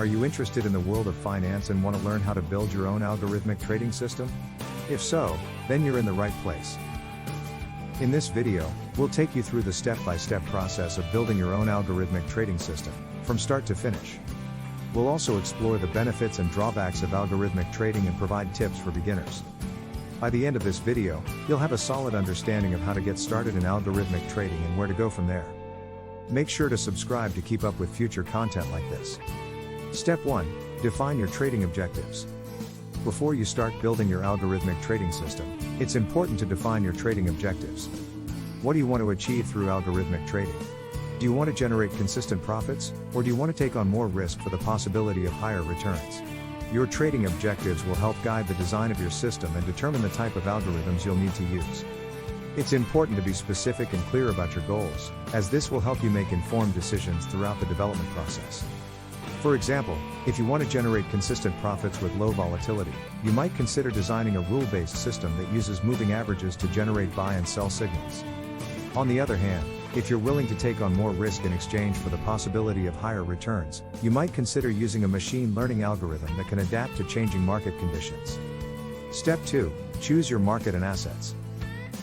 Are you interested in the world of finance and want to learn how to build your own algorithmic trading system? If so, then you're in the right place. In this video, we'll take you through the step-by-step process of building your own algorithmic trading system, from start to finish. We'll also explore the benefits and drawbacks of algorithmic trading and provide tips for beginners. By the end of this video, you'll have a solid understanding of how to get started in algorithmic trading and where to go from there. Make sure to subscribe to keep up with future content like this. Step 1. Define your trading objectives. Before you start building your algorithmic trading system, it's important to define your trading objectives. What do you want to achieve through algorithmic trading? Do you want to generate consistent profits, or do you want to take on more risk for the possibility of higher returns? Your trading objectives will help guide the design of your system and determine the type of algorithms you'll need to use. It's important to be specific and clear about your goals, as this will help you make informed decisions throughout the development process. For example, if you want to generate consistent profits with low volatility, you might consider designing a rule-based system that uses moving averages to generate buy and sell signals. On the other hand, if you're willing to take on more risk in exchange for the possibility of higher returns, you might consider using a machine learning algorithm that can adapt to changing market conditions. Step 2. Choose your market and assets.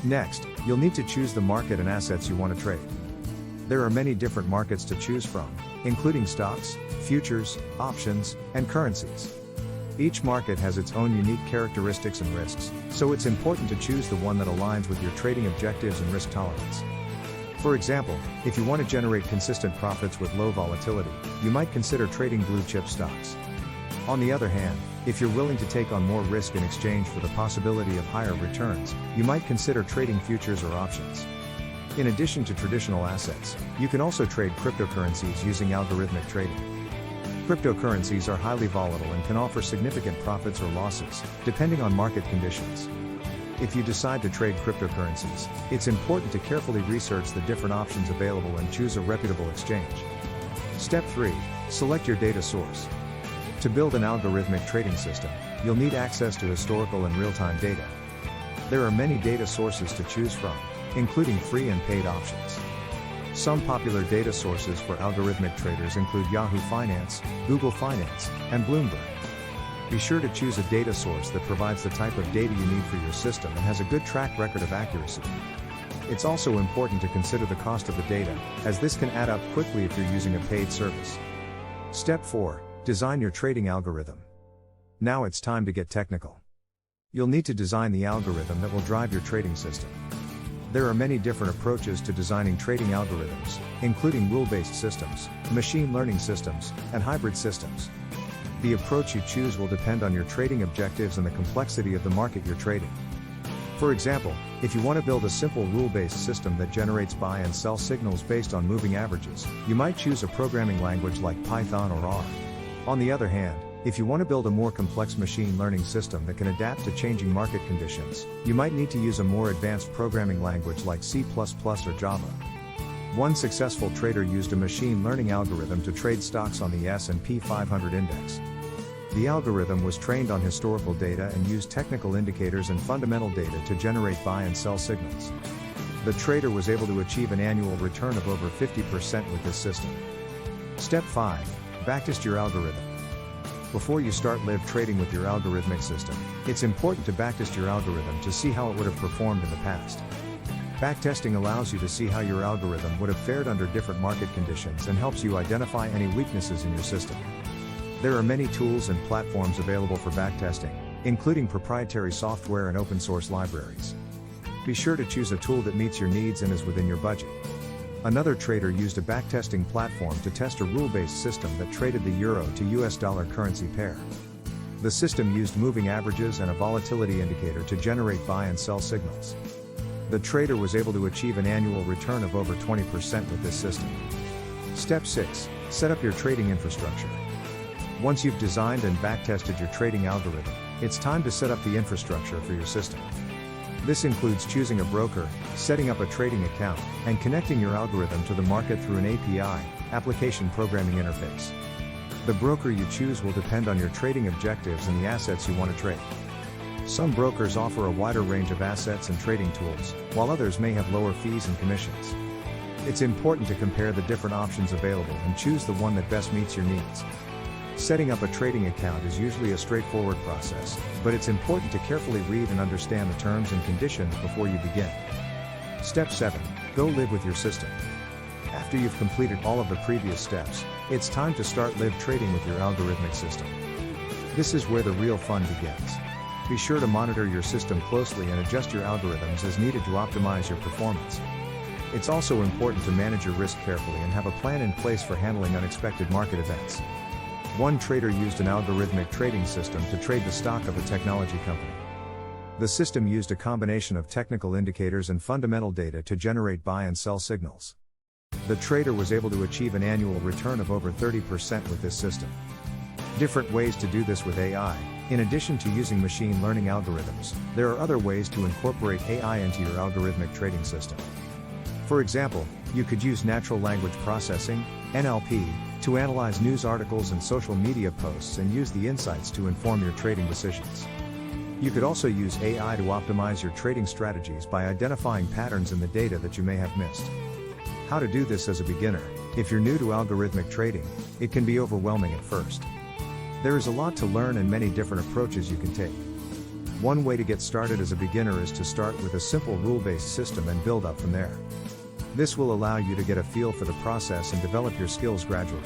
Next, you'll need to choose the market and assets you want to trade. There are many different markets to choose from, including stocks, futures, options, and currencies. Each market has its own unique characteristics and risks, so it's important to choose the one that aligns with your trading objectives and risk tolerance. For example, if you want to generate consistent profits with low volatility, you might consider trading blue chip stocks. On the other hand, if you're willing to take on more risk in exchange for the possibility of higher returns, you might consider trading futures or options. In addition to traditional assets, you can also trade cryptocurrencies using algorithmic trading. Cryptocurrencies are highly volatile and can offer significant profits or losses, depending on market conditions. If you decide to trade cryptocurrencies, it's important to carefully research the different options available and choose a reputable exchange. Step 3. Select your data source. To build an algorithmic trading system, you'll need access to historical and real-time data. There are many data sources to choose from, including free and paid options. Some popular data sources for algorithmic traders include Yahoo Finance, Google Finance, and Bloomberg. Be sure to choose a data source that provides the type of data you need for your system and has a good track record of accuracy. It's also important to consider the cost of the data, as this can add up quickly if you're using a paid service. Step 4. Design your trading algorithm. Now it's time to get technical. You'll need to design the algorithm that will drive your trading system. There are many different approaches to designing trading algorithms, including rule-based systems, machine learning systems, and hybrid systems. The approach you choose will depend on your trading objectives and the complexity of the market you're trading. For example, if you want to build a simple rule-based system that generates buy and sell signals based on moving averages, you might choose a programming language like Python or R. On the other hand, if you want to build a more complex machine learning system that can adapt to changing market conditions, you might need to use a more advanced programming language like C++ or Java. One successful trader used a machine learning algorithm to trade stocks on the S&P 500 index. The algorithm was trained on historical data and used technical indicators and fundamental data to generate buy and sell signals. The trader was able to achieve an annual return of over 50% with this system. Step 5. Backtest your algorithm. Before you start live trading with your algorithmic system, it's important to backtest your algorithm to see how it would have performed in the past. Backtesting allows you to see how your algorithm would have fared under different market conditions and helps you identify any weaknesses in your system. There are many tools and platforms available for backtesting, including proprietary software and open source libraries. Be sure to choose a tool that meets your needs and is within your budget. Another trader used a backtesting platform to test a rule-based system that traded the euro to US dollar currency pair. The system used moving averages and a volatility indicator to generate buy and sell signals. The trader was able to achieve an annual return of over 20% with this system. Step 6. Set up your trading infrastructure. Once you've designed and backtested your trading algorithm, it's time to set up the infrastructure for your system. This includes choosing a broker, setting up a trading account, and connecting your algorithm to the market through an API, application programming interface. The broker you choose will depend on your trading objectives and the assets you want to trade. Some brokers offer a wider range of assets and trading tools, while others may have lower fees and commissions. It's important to compare the different options available and choose the one that best meets your needs. Setting up a trading account is usually a straightforward process, but it's important to carefully read and understand the terms and conditions before you begin. Step 7. Go live with your system. After you've completed all of the previous steps, it's time to start live trading with your algorithmic system. This is where the real fun begins. Be sure to monitor your system closely and adjust your algorithms as needed to optimize your performance. It's also important to manage your risk carefully and have a plan in place for handling unexpected market events. One trader used an algorithmic trading system to trade the stock of a technology company. The system used a combination of technical indicators and fundamental data to generate buy and sell signals. The trader was able to achieve an annual return of over 30% with this system. Different ways to do this with AI. In addition to using machine learning algorithms, there are other ways to incorporate AI into your algorithmic trading system. For example, you could use natural language processing, NLP, to analyze news articles and social media posts and use the insights to inform your trading decisions. You could also use AI to optimize your trading strategies by identifying patterns in the data that you may have missed. How to do this as a beginner. If you're new to algorithmic trading, it can be overwhelming at first. There is a lot to learn and many different approaches you can take. One way to get started as a beginner is to start with a simple rule-based system and build up from there. This will allow you to get a feel for the process and develop your skills gradually.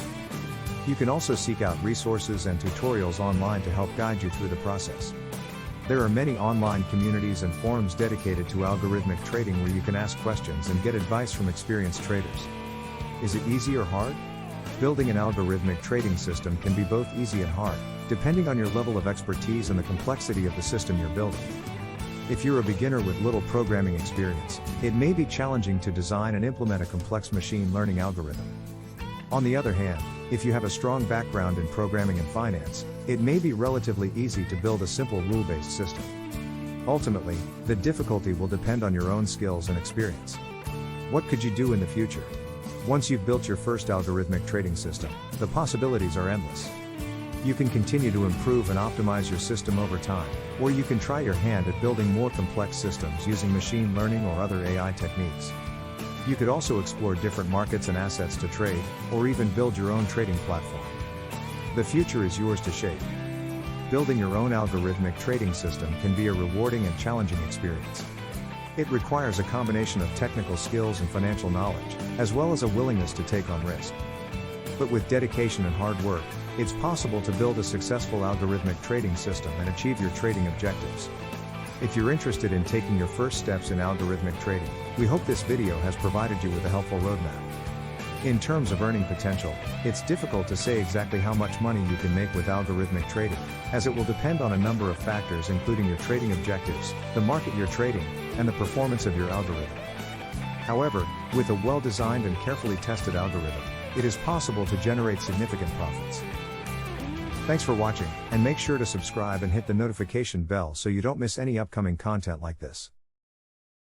You can also seek out resources and tutorials online to help guide you through the process. There are many online communities and forums dedicated to algorithmic trading where you can ask questions and get advice from experienced traders. Is it easy or hard? Building an algorithmic trading system can be both easy and hard, depending on your level of expertise and the complexity of the system you're building. If you're a beginner with little programming experience, it may be challenging to design and implement a complex machine learning algorithm. On the other hand, if you have a strong background in programming and finance, it may be relatively easy to build a simple rule-based system. Ultimately, the difficulty will depend on your own skills and experience. What could you do in the future? Once you've built your first algorithmic trading system, the possibilities are endless. You can continue to improve and optimize your system over time, or you can try your hand at building more complex systems using machine learning or other AI techniques. You could also explore different markets and assets to trade, or even build your own trading platform. The future is yours to shape. Building your own algorithmic trading system can be a rewarding and challenging experience. It requires a combination of technical skills and financial knowledge, as well as a willingness to take on risk. But with dedication and hard work, it's possible to build a successful algorithmic trading system and achieve your trading objectives. If you're interested in taking your first steps in algorithmic trading, we hope this video has provided you with a helpful roadmap. In terms of earning potential, it's difficult to say exactly how much money you can make with algorithmic trading, as it will depend on a number of factors including your trading objectives, the market you're trading, and the performance of your algorithm. However, with a well-designed and carefully tested algorithm, it is possible to generate significant profits. Thanks for watching, and make sure to subscribe and hit the notification bell so you don't miss any upcoming content like this.